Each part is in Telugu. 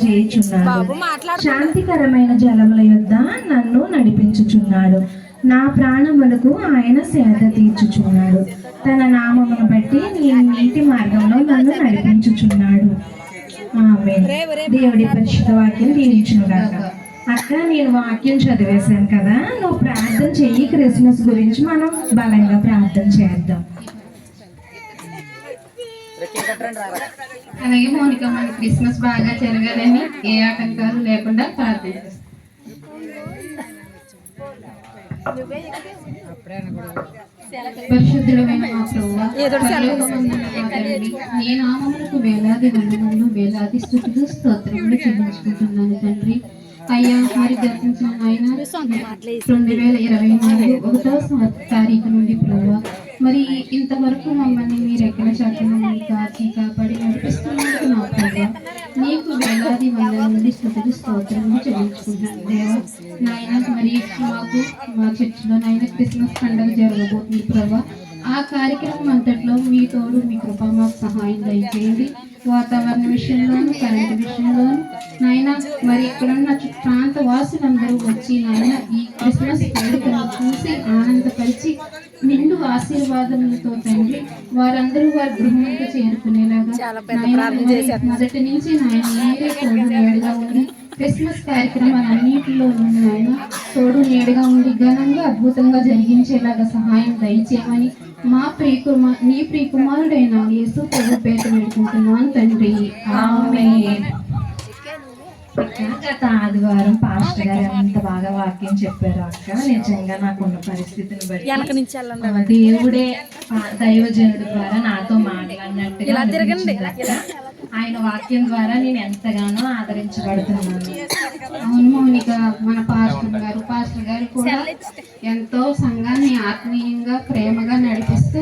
చేయుచున్నాడు. శాంతికరమైన జలముల యొద్ద నన్ను నడిపించుచున్నాడు. నా ప్రాణములకు ఆయన సేద తీర్చుచున్నాడు. తన నామమును బట్టి నీ నీటి మార్గంలో నన్ను నడిపించుచున్నాడు. ఆమేన్. దేవుడి పరిశుద్ధ వాక్యం దీవించుగాక. అక్క, నేను వాక్యం చదివేశాను కదా, నువ్వు ప్రార్థన చెయ్యి. క్రిస్మస్ గురించి మనం బలంగా ప్రార్థన చేద్దాం. అలాగే మౌనిక, మన క్రిస్మస్ బాగా జరగాలని ఏ ఆటంకాలు లేకుండా ప్రార్థిస్తాం. పరిశుద్ధుడమైన మా ప్రభువా, నీ నామములకు వేలాది వందనములు, వేలాది స్తుతులు, స్తోత్రములు చెల్లించుకుంటున్నాను తండ్రి. అయ్యా, మరి జరిపించిన ఆయన 2024 1వ తారీఖు నుండి ప్రభువా, మరి ఇంతవరకు మమ్మల్ని మీరు ఎక్కడ చాటున కాచి కాపాడి నడిపిస్తున్నందుకు నా ప్రభువా నీకు వేలాది వందనములు, స్తుతులు, స్తోత్రములు చెల్లించుకుంటున్నాను దేవా. నాయన, మరి మా చర్చిలో నాయన క్రిస్మస్ పండుగ జరగబోతుంది ప్రభా. ఆ కార్యక్రమం అంతట్లో మీ తోడు, మీ కృప మాకు సహాయం దయచేయండి. వాతావరణ విషయంలోను, కరెంటు విషయంలోను నాయన, మరి ఇక్కడున్న ప్రాంత వాసులందరూ వచ్చి నాయన ఈ క్రిస్మస్ వేడుకను చూసి ఆనందపరిచి నిండు ఆశీర్వాదములతో తండ్రి వారందరూ వారి గృహంతో చేరుకునేలాగా మొదటి నుంచి నాయన మీరే తోడు నేడుగా ఉండి క్రిస్మస్ కార్యక్రమాలన్నింటిలో ఆయన తోడు నేడుగా ఉండి ఘనంగా అద్భుతంగా జరిగించేలాగా సహాయం దయచేయమని నీ ప్రియకుమారుడైన యేసు ప్రభు పేరు వేడుకుంటున్నాను తండ్రి. ఆమేన్. గత ఆదివారం పాస్టర్ గారు ఎంత బాగా వాక్యం చెప్పారు అక్క. నిజంగా నాకున్న పరిస్థితిని బట్టి దేవుడే దైవజనుడి ద్వారా నాతో మాట్లాడినట్టుగా ఆయన వాక్యం ద్వారా నేను ఎంతగానో ఆదరించబడుతున్నాను. అవును మౌనిక, మన పాస్టర్ గారు కూడా ఎంతో సంఘాన్ని ఆత్మీయంగా ప్రేమగా నడిపిస్తూ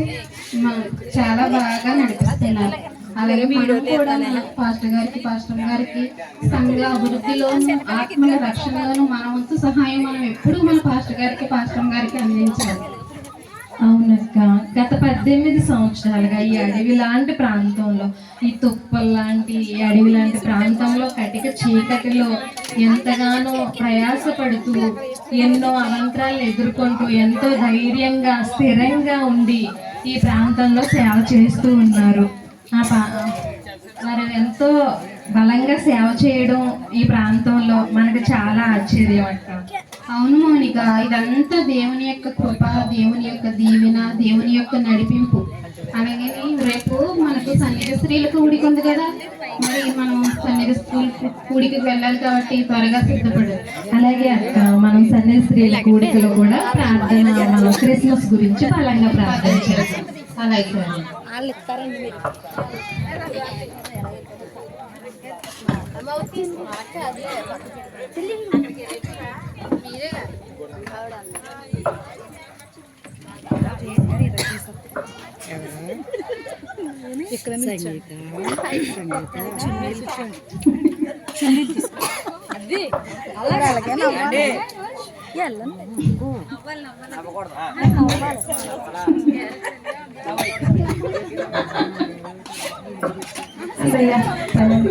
చాలా బాగా నడిపిస్తున్నారు. అలాగే మనం కూడా పాస్టర్ గారికి సంఘ అభివృద్ధిలోను, ఆత్మల రక్షణలోను మన వంతు సహాయం మనం ఎప్పుడు మన పాస్టర్ గారికి అందించాలి. అవునక్క, గత 18 సంవత్సరాలుగా ఈ అడవి లాంటి ప్రాంతంలో, ఈ తుప్పల్ లాంటి ఈ అడవి లాంటి ప్రాంతంలో కటిక చీకటిలో ఎంతగానో ప్రయాసపడుతూ ఎన్నో అవంతరాలను ఎదుర్కొంటూ ఎంతో ధైర్యంగా స్థిరంగా ఉండి ఈ ప్రాంతంలో సేవ చేస్తూ ఉన్నారు. మరి ఎంతో బలంగా సేవ చేయడం ఈ ప్రాంతంలో మనకు చాలా ఆశ్చర్యం అక్క. అవును మౌనిక, ఇదంతా దేవుని యొక్క కృప, దేవుని యొక్క దీవెన, దేవుని యొక్క నడిపింపు. అలాగే రేపు మనకు సన్నిధి స్త్రీలకు కూడిక ఉంది కదా, మరి మనం సన్నిధి కూడికి వెళ్ళాలి కాబట్టి త్వరగా సిద్ధపడు. అలాగే అక్క, మనం సన్నిధి స్త్రీల కూడికలో కూడా ప్రార్థన, మనం క్రిస్మస్ గురించి బలంగా ప్రార్థన చేస్తాం. అలాగే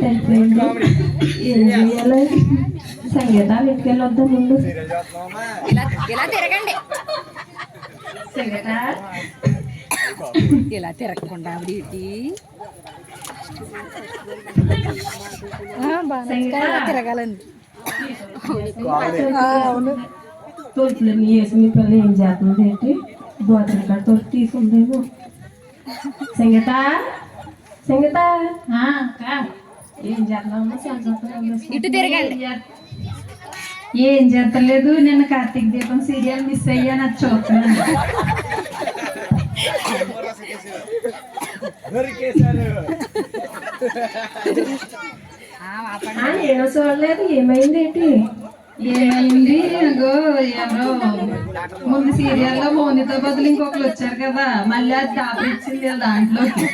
అయిపోయింది. ఏం చేయాలి? సంగీతాలు ఇంటికెళ్ళి వద్దాం ముందు. ఇలా తిరగకుండా తిరగాలండి. తోపులన్నీ వేసి మీ పిల్లలు ఏం చేస్తుంది ఏంటి? బోతల కాడ తోపు తీసుకుందేమో. సంగీత ఏం చేద్దాం? ఇటు తిరగండి. ఏం చేస్తలేదు. నిన్న కార్తీక దీపం సీరియల్ మిస్ అయ్యాను, అది చూస్తున్నాను. నేను చూడలేదు. ఏమైంది ఏంటి? ఏమైంది? ఎవరో ముందు సీరియల్లో మౌనితో బదులు ఇంకొకరు వచ్చారు కదా, మళ్ళీ అది దాపించింది దాంట్లోకి.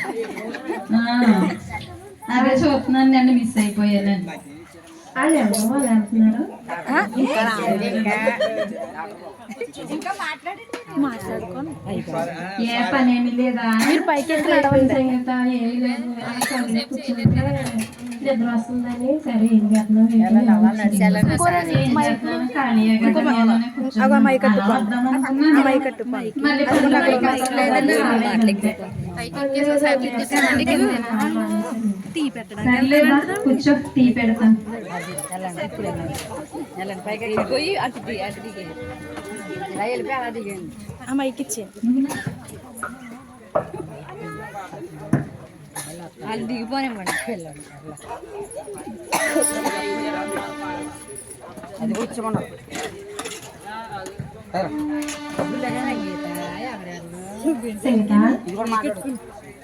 అదే చూస్తున్నాను, నన్ను మిస్ అయిపోయానండి. వాళ్ళు ఎవరో వాళ్ళు వెళ్తున్నారు. ఇంకా రాలేదు. ఇంకా మాట్లాడుకోండి. ఏ పని ఏమి లేదా మీరు పైకి వెళ్ళి నడవండి. సంగీత ఏమి లేదు అలా కళ్ళు కూర్చుంటే నిద్ర వస్తుందని సరే ఏం చేస్తున్నావు ఖాళీగా అగో మై కట్టు మై కట్టు టీ సర్లేదా కూర్చో టీ పెడతాను. ఆ మైక్ ఇచ్చే అది దిగిపోనివ్వండి పిల్లలు. అది కూర్చోమన్నా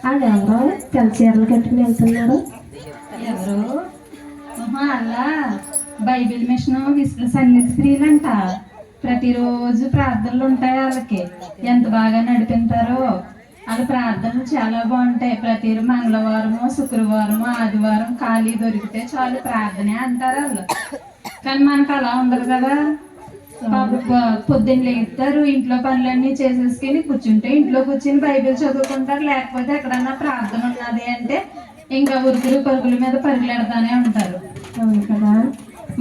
వాళ్ళు ఎవరో తెల్ల చీరలు కట్టుకుని వెళ్తున్నారు. ఎవరు అలా బైబిల్ మిషన్ విశ్వ సన్నిధి స్త్రీలంట. ప్రతిరోజు ప్రార్థనలు ఉంటాయి వాళ్ళకి. ఎంత బాగా నడిపింటారో. వాళ్ళ ప్రార్థనలు చాలా బాగుంటాయి. ప్రతి మంగళవారము శుక్రవారము ఆదివారం ఖాళీ దొరికితే చాలు ప్రార్థనే అంటారు వాళ్ళు. కానీ మనకు అలా ఉండదు కదా. పొద్దున్న లేపుతారు, ఇంట్లో పనులన్నీ చేసేసుకుని కూర్చుంటే ఇంట్లో కూర్చుని బైబిల్ చదువుకుంటారు. లేకపోతే ఎక్కడన్నా ప్రార్థన ఉన్నది అంటే ఇంకా ఉరుకులు పరుగుల మీద పరుగులెడతానే ఉంటారు. అవును కదా.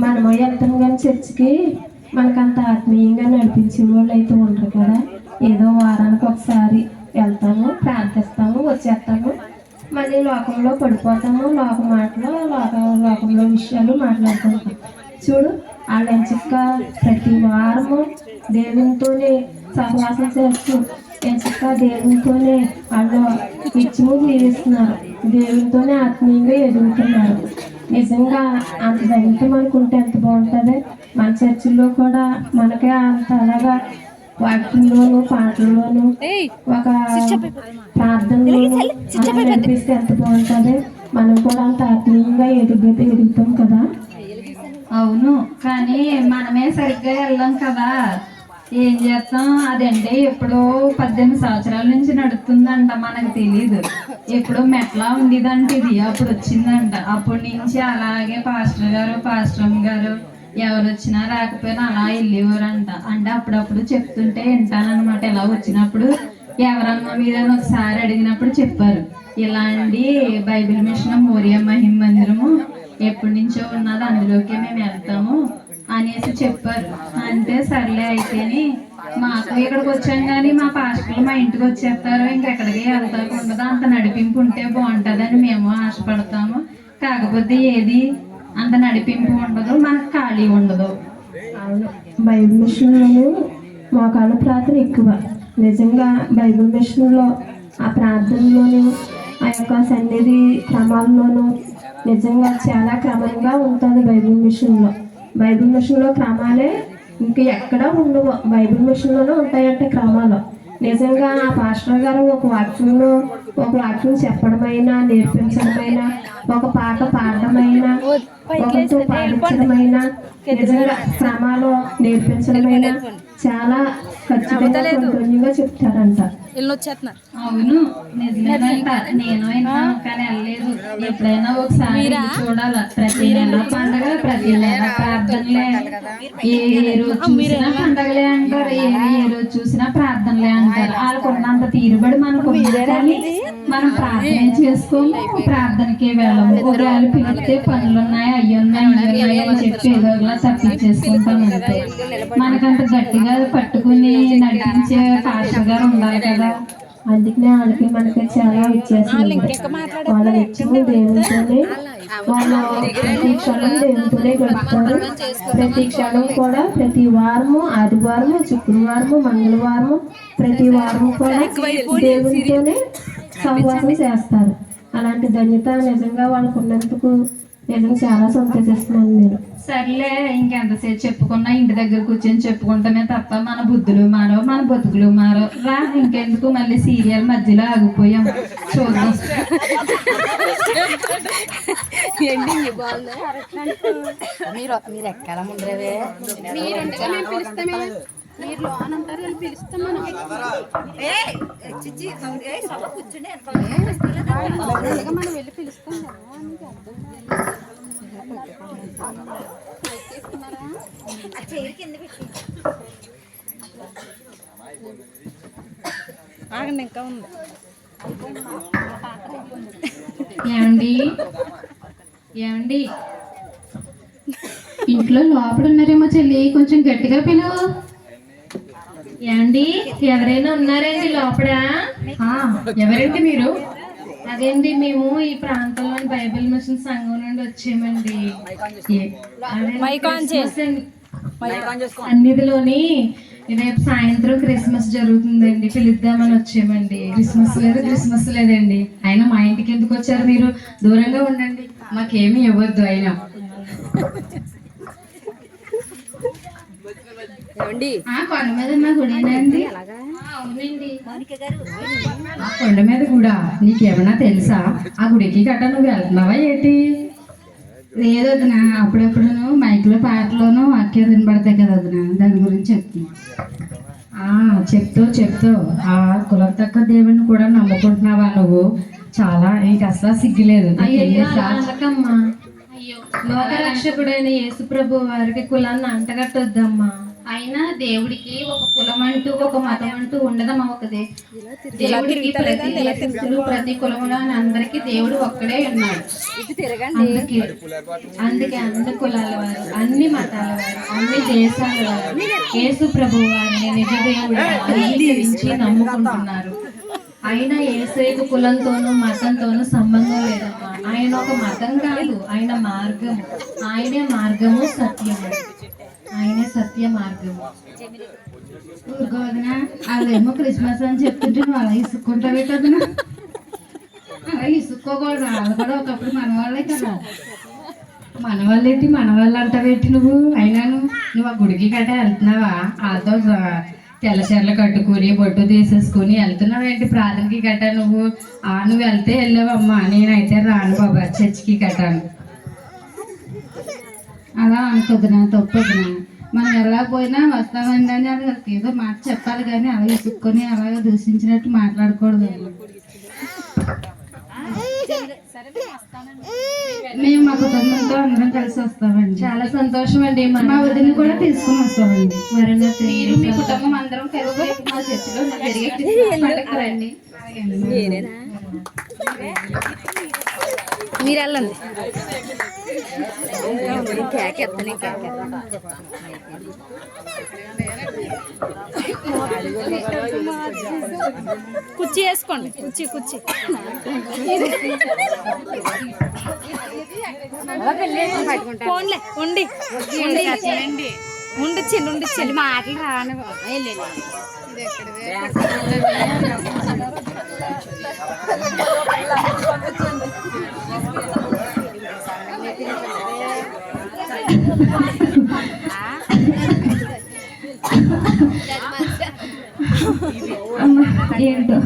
మనము వెళ్తాం కానీ చర్చికి మనకంత ఆత్మీయంగా నడిపించే వాళ్ళు అయితే ఉంటారు కదా. ఏదో వారానికి ఒకసారి వెళ్తాము, ప్రార్థిస్తాము, వచ్చేస్తాము, మళ్ళీ లోకంలో పడిపోతాము. లోక మాటలు లోకంలో విషయాలు మాట్లాడుకుంటాం. చూడు వాళ్ళు ఎంచక్క ప్రతి వారము దేవునితోనే సహవాసం చేస్తూ ఎంచక్క దేవునితోనే వాళ్ళు ఇచ్చిము జీవిస్తున్నారు. దేవునితోనే ఆత్మీయంగా ఎదుగుతున్నారు. నిజంగా అంత ధైర్యం అనుకుంటే ఎంత బాగుంటుంది. మన చర్చిల్లో కూడా మనకే అంత అలాగా వాక్యంలోను పాటల్లోను ఒక ప్రార్థనలోను అలా నడిపిస్తే ఎంత బాగుంటుంది. మనం కూడా అంత ఆత్మీయంగా ఎదుగుతాం కదా. అవును, కానీ మనమే సరిగ్గా వెళ్ళాం కదా. ఏం చేస్తాం. అదంటే ఎప్పుడో 18 సంవత్సరాల నుంచి నడుస్తుందంట. మనకు తెలీదు. ఎప్పుడో మెట్లా ఉండేదంట ఇది. అప్పుడు వచ్చిందంట. అప్పటి నుంచి అలాగే పాస్టర్ గారు పాస్టరమ్మ గారు ఎవరు వచ్చినా రాకపోయినా అలా వెళ్ళేవారంట. అంటే అప్పుడప్పుడు చెప్తుంటే వింటానమాట. ఇలా వచ్చినప్పుడు ఎవరన్నా మీద ఒకసారి అడిగినప్పుడు చెప్పారు, ఇలాంటి బైబిల్ మిషన్ మోరియా మహిమ మందిరము ఎప్పటి నుంచో ఉన్నది, అందులోకి మేము వెళ్తాము అనేసి చెప్పారు. అంటే సర్లే అయితేని మాకు ఇక్కడికి వచ్చాం కానీ మా పాస్టర్లు మా ఇంటికి వచ్చేస్తారు, ఇంకెక్కడికి వెళ్తాకు ఉండదు. అంత నడిపింపు ఉంటే బాగుంటుందని మేము ఆశపడతాము. కాకపోతే ఏది అంత నడిపింపు ఉండదు, మనకు ఖాళీ ఉండదు. అవును, బైబిల్ మిషన్లోను మోకాళ్ళ ప్రార్థన ఎక్కువ. నిజంగా బైబిల్ మిషన్లో ఆ ప్రార్థనలోను ఆ యొక్క సన్నిధి క్రమాల్లోనూ నిజంగా చాలా క్రమంగా ఉంటుంది. బైబిల్ మిషన్లో క్రమాలే ఇంక ఎక్కడ ఉండవు. బైబిల్ మిషన్లోనే ఉంటాయంటే క్రమాలు. నిజంగా ఆ పాస్టర్ గారు ఒక వాక్యం చెప్పడమైనా, నేర్పించడమైనా, ఒక పాట పాడడమైనా, ఒకరితో పాడించడమైనా, నిజంగా క్రమాలు నేర్పించడమైనా చాలా ఖచ్చితంగా కొంచెంగా చెప్తారంట. అవును, నిజమేనంట. నేను విన్నాను కానీ వెళ్ళలేదు. ఎప్పుడైనా ఒకసారి చూడాల. ప్రతి నెల పండగ, ప్రతి నెల ప్రార్థనలే. ఏ రోజు చూసినా పండగలే అంటారు, ఏ రోజు చూసినా ప్రార్థనలే అంటారు. వాళ్ళకున్నంత తీరుబడి మనకు కానీ మనం ప్రార్థన చేసుకోము, ప్రార్థనకి వెళ్ళము. ఒకవేళ పిలిస్తే పనులున్నాయి, అయ్యున్నాయి అని చెప్పి ఏదోలా తప్పించేసుకుంటాం అంతే. మనకంత గట్టిగా పట్టుకుని నడిపించే పాస్టర్ గారు ఉండాలి కదా. అందుకనే వాళ్ళకి మనకి చాలా వ్యత్యాసం. వాళ్ళ నిత్యము దేవునితోనే, వాళ్ళ ప్రతి క్షణం దేవునితోనే గడుపుతారు. ప్రతి క్షణం కూడా ప్రతి వారము ఆదివారము శుక్రవారము మంగళవారము ప్రతి వారము కూడా దేవునితోనే సహవాసం చేస్తారు. అలాంటి ధన్యత నిజంగా వాళ్ళకు ఉన్నందుకు నిజంగా చాలా సంతోషిస్తున్నాను నేను. సర్లే, ఇంకెంతసేపు చెప్పుకున్నా ఇంటి దగ్గర కూర్చొని చెప్పుకుంటామే తప్ప మన బుద్ధులు మారవు, మన బతుకులు మారవు. రా, ఇంకెందుకు మళ్ళీ సీరియల్ మధ్యలో ఆగిపోయాం. చూద్దాం. మీరు ఎక్కడ ముందరే మీరు లోన్ అంటారు, వెళ్ళి పిలుస్తాం మనం. మనం వెళ్ళి పిలుస్తాం కదా. ఆగండి, ఇంకా ఉంది. ఏమండి ఏమండి ఇంట్లో లోపల ఉన్నారేమో చెల్లి, కొంచెం గట్టిగా పిలువు. ఏమండి ఎవరైనా ఉన్నారండి లోపల? ఎవరండి మీరు? అదేంటి, మేము ఈ ప్రాంతంలోని బైబిల్ మిషన్ సంఘం నుండి వచ్చామండి. సన్నిధిలోని రేపు సాయంత్రం క్రిస్మస్ జరుగుతుందండి, పిలుద్దామని వచ్చామండి. క్రిస్మస్ లేదండి. అయినా మా ఇంటికి ఎందుకు వచ్చారు మీరు? దూరంగా ఉండండి, మాకేమీ ఇవ్వద్దు. అయినా కొండ మీద ఉన్న గుడేనండి? అవునండి. ఆ కొండ మీద కూడా నీకేమన్నా తెలుసా? ఆ గుడికి గట్ట నువ్వు వెళ్తున్నావా ఏంటి? లేదు వదిన, అప్పుడప్పుడును మైక్లో పాటలోనూ వాక్యాలు వినబడతాయి కదా వదిన, దాని గురించి చెప్తున్నా. చెప్తూ ఆ కులం తక్క దేవుని కూడా నమ్ముకుంటున్నావా నువ్వు? చాలా నీకు అసలు సిగ్గులేదు. అనకమ్మా, లోకరక్షకుడైన యేసు ప్రభు వారికి కులాన్ని అంటగట్టొద్దమ్మా. అయినా దేవుడికి ఒక కులం అంటూ ఒక మతం అంటూ ఉండదమ్మా. ఒకదే దేవుడికి ప్రతి దేశస్తులు ప్రతి కులములో అందరికీ దేవుడు ఒక్కడే ఉన్నాడు. అందుకే అన్ని కులాల వారు, అన్ని మతాల వారు, అన్ని దేశాల వారు యేసు ప్రభు వారిని నిజ దేవుడు అంగీకరించి నమ్ముకుంటున్నారు. అయినా యేసయ్యకు కులంతోనూ మతంతోనూ సంబంధం లేదమ్మా. ఆయన ఒక మతం కాదు, ఆయన మార్గము. ఆయనే మార్గము, సత్యము. ఆయనే సత్య మార్గము. ఊరుకోవదన, వాళ్ళేమో క్రిస్మస్ అని చెప్తుంటే నువ్వు అలా ఇసుక్కుంటావే కదనా? అలా ఇసుక్కోకూడదు, వాళ్ళు కూడా ఒకప్పుడు మన వాళ్ళే కదా. మన వాళ్ళు అంటావేంటి నువ్వు? అయినాను నువ్వు ఆ గుడికి గట్ట వెళ్తున్నావా? వాళ్ళతో తెల్ల చీరలు కట్టుకుని బొట్టు తీసేసుకుని వెళ్తున్నావేంటి ప్రార్థనకి గట్ట? నువ్వు వెళ్తే వెళ్ళావమ్మా, నేనైతే రాను బాబా చర్చికి గట్టాను. అలా అనుకోద్దునా, తప్పొద్దునా. మనం ఎలా పోయినా వస్తామండి అని వాళ్ళకి ఏదో మాట చెప్పాలి, కానీ అలా ఇసుక్కొని అలాగే దూషించినట్టు మాట్లాడకూడదు. మేము మా కుటుంబంతో అందరం కలిసి వస్తామండి. చాలా సంతోషం అండి. మా వదిని కూడా తీసుకుని వస్తామండి. మీరు మీ కుటుంబం అందరం కలిసి మా చర్చిలో జరిగే పండుగ రండి. మీరు వెళ్ళండి. కుర్చీ వేసుకోండి, కుర్చీ ఫోన్లే ఉండి చెల్లి మాటలు రాను. ఏంటో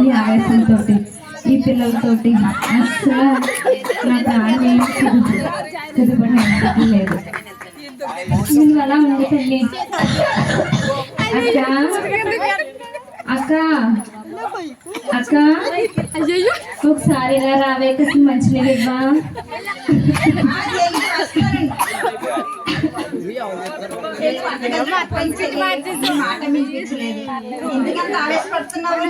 ఈ ఆయాసంతో ఈ పిల్లలతోటి అసలు నా ప్రాణం కుదుపడి లేదు. నువ్వు అలా ఉంది తల్లి. అక్క అక్క ఒకసారి ఇలా రావే, kasi మంచినీళ్ళు ఇవ్వా? ఎందుకంత ఆవేశపడుతున్నావు?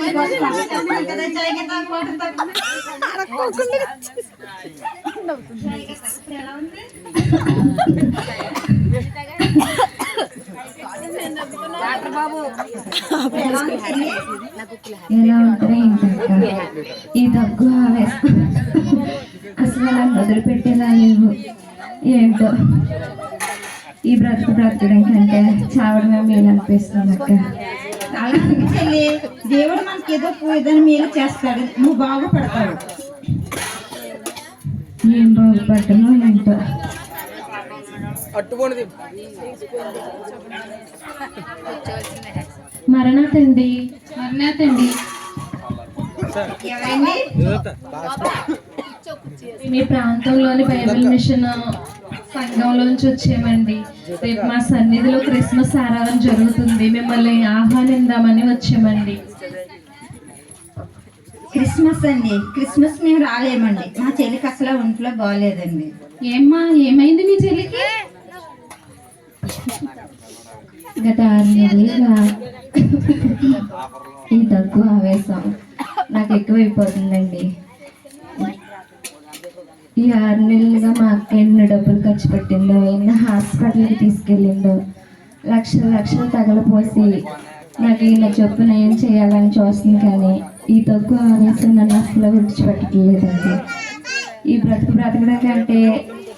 ఎలా ఉంటుంది ఈ దగ్గు ఆవేశం అసలు అలా వదిలిపెట్టేలా లేవు. ఏంటో ఈ బ్రతకడం కంటే చావడమే మేలు అనిపిస్తుంది అక్క. అలా చెల్లి, దేవుడు మనకి ఏదో ఏదైనా మేలు చేస్తాడు, నువ్వు బాగుపడతావు. ఏం బాగుపడటమో ఏంటో. మరణాతండి. ఎవరండి? మీ ప్రాంతంలోని బైబిల్ మిషన్ సంఘంలోంచి వచ్చామండి. రేపు మా సన్నిధిలో క్రిస్మస్ ఆరాధన జరుగుతుంది, మిమ్మల్ని ఆహ్వానిద్దామని వచ్చామండి. క్రిస్మస్ అండి. క్రిస్మస్ మేము రాలేమండి, మా చెల్లికి అసలు ఒంట్లో బాగోలేదండి. ఏమ్మా ఏమైంది మీ చెల్లికి? గత 6 నెలలుగా ఈ దగ్గు ఆవేశం నాకు ఎక్కువైపోతుందండి. ఈ 6 నెలలుగా మా అక్క ఎన్ని డబ్బులు ఖర్చు పెట్టిందో, ఎన్ని హాస్పిటల్కి తీసుకెళ్ళిందో, లక్షలు తగలపోసి నాకు ఇలా చొప్పున ఏం చేయాలని చూస్తుంది. కానీ ఈ దగ్గు ఆవేశం నన్ను అసలు విడిచిపెట్టలేదండి. ఈ బ్రతకడం కంటే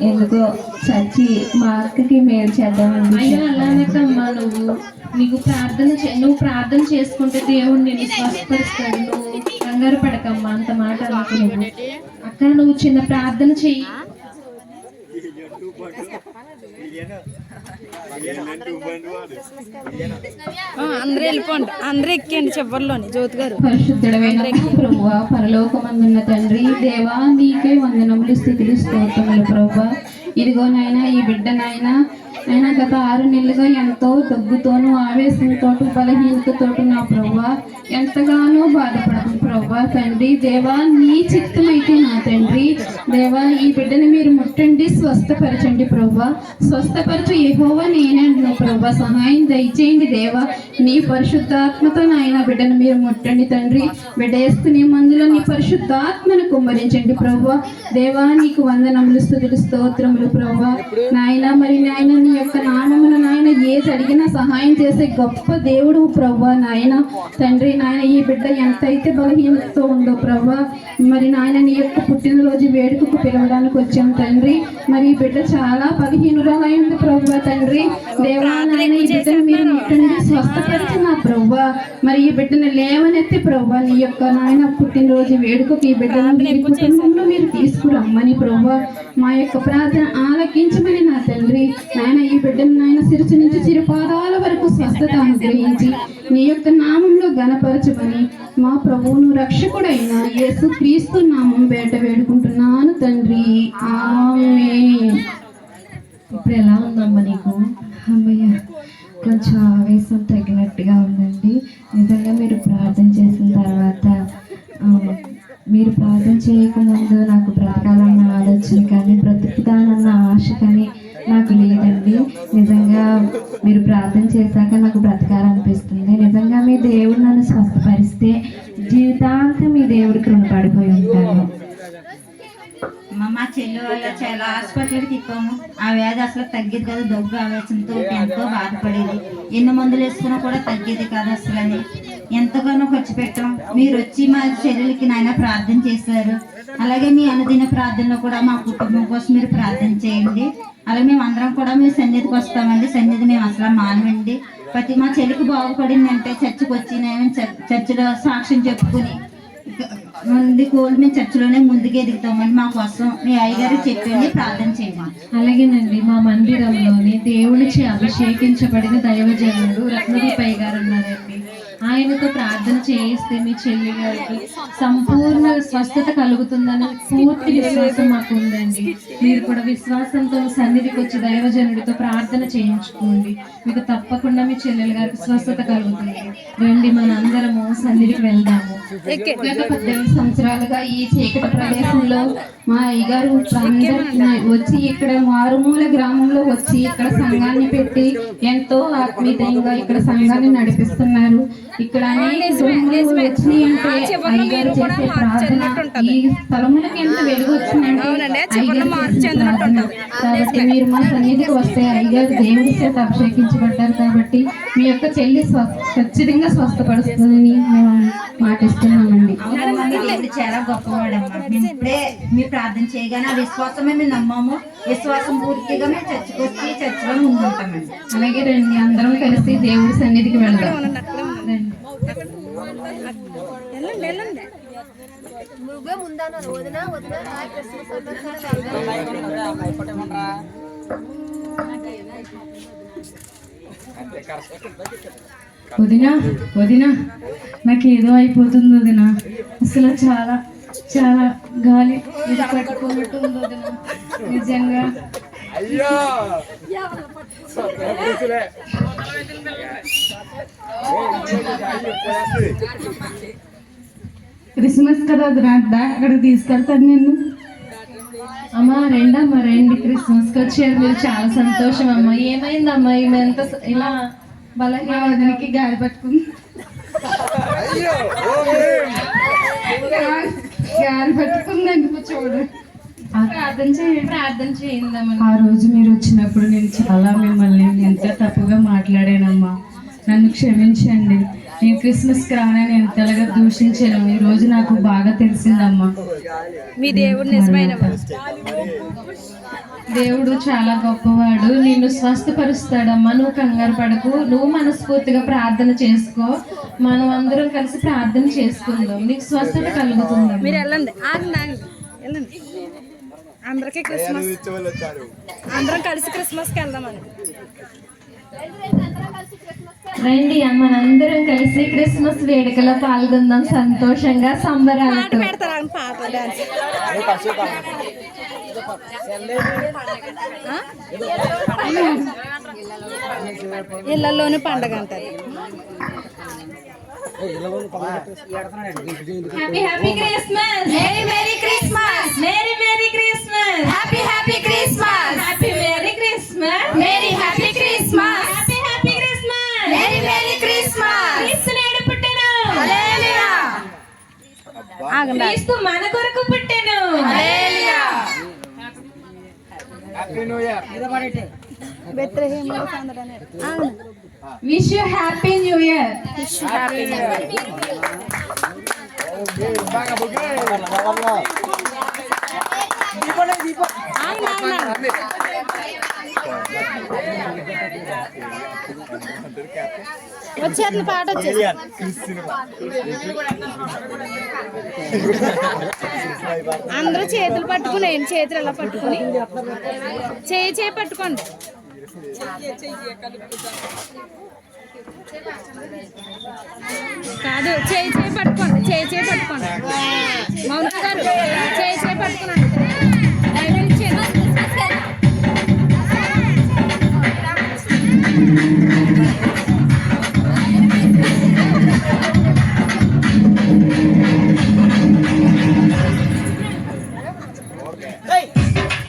ఎందుకో చచ్చి మా అక్కకి మేలు చేద్దామండి. అయ్యో అలానేకమ్మా, నువ్వు ప్రార్థన చేసుకుంటే దేవుడు నిన్ను స్వస్థపరుస్తాడు. నువ్వు కంగారు పడకమ్మా, అంత మాట అనకు నువ్వు. అక్క నువ్వు చిన్న ప్రార్థన చెయ్యి. అందరూ వెళ్ళిపోండి, అందరూ ఎక్కండి చివరిలోని. జ్యోతి గారు పరిశుద్ధుడైన ప్రభువా, పరలోకమందున్న తండ్రి, దేవా నీకే వందనములు, స్థుతులు, స్తోత్రములు ప్రభువా. ఇదిగో నాయనా ఈ బిడ్డ నాయనా గత 6 నెలలుగా ఎంతో దగ్గుతోనూ ఆవేశంతో బలహీనతతోటి నా ప్రభువా ఎంతగానో బాధపడుతుంది ప్రభువా. తండ్రి దేవా నీ చిత్తమైతే నా తండ్రి దేవా ఈ బిడ్డని మీరు ముట్టండి, స్వస్థపరచండి ప్రభువా. స్వస్థపరచు యెహోవా నేనే అంటున్నావు ప్రభువా. సహాయం దయచేయండి దేవా, నీ పరిశుద్ధాత్మతో నాయన బిడ్డను మీరు ముట్టండి తండ్రి. బిడ్డ వేసుకునే మందులో నీ పరిశుద్ధాత్మను కుమ్మరించండి ప్రభువా. దేవా నీకు వందనములు, స్తుతులు, స్తోత్రములు ప్రభువా. నాయన మరి నాయన నీ యొక్క నామమున నాయన ఏది అడిగినా సహాయం చేసే గొప్ప దేవుడు ప్రభువా. నాయన తండ్రి నాయన ఈ బిడ్డ ఎంతైతే బలహీనతతో ఉందో ప్రభువా, మరి నాయన నీ యొక్క పుట్టినరోజు వేడుకకు పిలవడానికి వచ్చాం తండ్రి. మరి ఈ బిడ్డ చాలా బలహీనురాలైంది ప్రభువా. తండ్రి దేవా నాయన ఈ బిడ్డను మీరు ముట్టండి, స్వస్థపరిచిన ప్రభువా. మరి ఈ బిడ్డను లేవనెత్తి ప్రభువా, నీ యొక్క నాయన పుట్టినరోజు వేడుకకు ఈ బిడ్డను మీ కుటుంబంలో మీరు తీసుకురమ్మని ప్రభువా. మా యొక్క ప్రార్థన ఆలకించమని నా తండ్రి నాయన ఈ బిడ్డను నాయన శిరసు నుంచి చిరుపాదాల వరకు స్వస్థత అనుగ్రహించి నీ యొక్క నామంలో ఘనపరచమని మా ప్రభువును రక్షకుడైన యేసు క్రీస్తు నామం పేట వేడుకుంటున్నాను తండ్రి, ఆమేన్. ఇప్పుడు ఎలా ఉందమ్మా నీకు? అమ్మయ్య కొంచెం ఆవేశం తగ్గినట్టుగా ఉందండి. నిజంగా మీరు ప్రార్థన చేసిన తర్వాత మీరు ప్రార్థన చేయకముందు నాకు బ్రతకాలన్న ఆలోచన కానీ బ్రతుకుతానన్న ఆశ కానీ నాకు లేదండి. నిజంగా మీరు ప్రార్థన చేశాక నాకు బ్రతకాలనిపిస్తుంది. నిజంగా మీ దేవుడు నన్ను స్వస్థపరిస్తే జీవితాంతం మీ దేవుడికి రుణపడిపోయి ఉంటాను. మా చెల్లి వల్ల చాలా హాస్పిటల్కి తిప్పాము. ఆ వ్యాధి అసలు తగ్గేది కదా, దగ్గు ఆవేశంతో ఎంతో బాధపడేది. ఎన్ని మందులు వేసుకున్నా కూడా తగ్గేది కాదు అసలు అని ఎంతగానో ఖర్చు పెట్టాం. మీరు వచ్చి మా చెల్లెలకి నాయన ప్రార్థన చేశారు. అలాగే మీ అనుదిన ప్రార్థనలో కూడా మా కుటుంబం కోసం మీరు ప్రార్థన చేయండి. అలాగే మేము అందరం కూడా మీ సన్నిధికి వస్తామండి. సన్నిధి మేము అసలు మానవండి. ప్రతి మా చెల్లికి బాగుపడిందంటే చర్చికి వచ్చి నేను చర్చిలో సాక్ష్యం చెప్పుకుని ముందు కోళ్ళు మేము చర్చిలోనే ముందుకు ఎదుగుతామండి. మా కోసం మీ అయ్యగారు చెప్పండి, ప్రార్థన చేయండి. అలాగేనండి, మా మందిరంలోని దేవుడిచి అభిషేకించబడిన దైవజనుడు రత్నదీపయ్య గారు ఉన్నారండి. ఆయనతో ప్రార్థన చేయిస్తే మీ చెల్లి గారికి సంపూర్ణ స్వస్థత కలుగుతుందని పూర్తి విశ్వాసం మాకు ఉందండి. మీరు కూడా విశ్వాసంతో సన్నిధికి వచ్చి దైవజనుడితో ప్రార్థన చేయించుకోండి. మీకు తప్పకుండా మీ చెల్లెలు గారికి స్వస్థత కలుగుతుంది. రండి మనందరము సన్నిధికి వెళ్దాము. గత 18 సంవత్సరాలుగా ఈ చీకటి ప్రదేశంలో మా అయ్యగారు అందరూ వచ్చి ఇక్కడ మారుమూల గ్రామంలో వచ్చి ఇక్కడ సంఘాన్ని పెట్టి ఎంతో ఆత్మీయంగా ఇక్కడ సంఘాన్ని నడిపిస్తున్నారు. ఇక్కడ అనేక గృహములు వచ్చినాయి అంటే అయ్యగారు చేసే ప్రార్థన, ఈ స్థలములకు ఎంత వెలుగు వచ్చిందంటే అయ్యగారు చేసే ప్రార్థన. కాబట్టి మీరు మా సన్నిధికి వస్తే అయ్యగారు దేవుడి చేత అభిషేకించబడ్డారు కాబట్టి మీ యొక్క చెల్లి ఖచ్చితంగా స్వస్థపడుతుందని మేము మాటిస్తున్నామండి. దేవుడు చాలా గొప్పవాడమ్మా. మేము ఇప్పుడే మీ ప్రార్థన చేయగానే ఆ విశ్వాసమే మేము నమ్మాము. విశ్వాసం పూర్తిగా మేము చర్చకు వచ్చి చర్చలో ముందుంటామండి. అలాగే రండి, అందరం కలిసి దేవుడి సన్నిధికి వెళ్దాం. వదినా వదినా నాకు ఏదో అయిపోతుంది వదినా. అసలు చాలా చాలా గాలి ఇది పట్టుకున్నట్టు ఉంది వదినా. నిజంగా క్రిస్మస్ కదా దా అక్కడికి తీసుకెళ్తాను నిన్ను. అమ్మా రెండమ్మా రండి, క్రిస్మస్కి వచ్చారు మీరు, చాలా సంతోషం అమ్మా. ఏమైందమ్మా ఈమె ఎంత ఇలా బలంగా వదిలికి గాలి పట్టుకుంది, గాలి పట్టుకుందండి చూడు. ప్రార్థన చేయిందమ్మా. ఆ రోజు మీరు వచ్చినప్పుడు నేను చాలా మిమ్మల్ని ఎంతో తప్పుగా మాట్లాడానమ్మా, నన్ను క్షమించండి. నేను క్రిస్మస్కి రానని ఎంతలాగా దూషించాను, ఈ రోజు నాకు బాగా తెలిసిందమ్మా. మీ దేవుడు నిజమైన దేవుడు చాలా గొప్పవాడు, నిన్ను స్వస్థపరుస్తాడమ్మా. నువ్వు కంగారు పడకు, నువ్వు మనస్ఫూర్తిగా ప్రార్థన చేసుకో, మనం అందరం కలిసి ప్రార్థన చేసుకుందాం, నీకు స్వస్థత కలుగుతుంది. మీరు వెళ్ళండి, వెళ్ళండి. అందరికీ క్రిస్మస్, అందరం కలిసి క్రిస్మస్కి వెళ్దామని రండి మనందరం కలిసి క్రిస్మస్ వేడుకలో పాల్గొందాం, సంతోషంగా సంబరాలతో. పెడతారు పాట డాన్స్. ఇళ్ళల్లోనే పండగ అంటారు. Happy happy Christmas, merry merry Christmas, merry merry Christmas, happy happy Christmas, happy merry Christmas, merry happy Christmas, happy happy Christmas, merry merry Christmas. క్రీస్తు నేడు పుట్టెను, హల్లెలూయా. క్రీస్తు మన కొరకు పుట్టెను, hallelujah. Happy new year. Wish you happy new year. వచ్చేది పాట వచ్చేసి అందరూ చేతులు పట్టుకుని, చేతులు ఎలా పట్టుకుని చేయి పట్టుకోండి. కాదు, చేయి పట్టుకోండి, చేయి పట్టుకోండి. మౌనిక గారు చేయి పట్టుకున్నాను. దయచేసి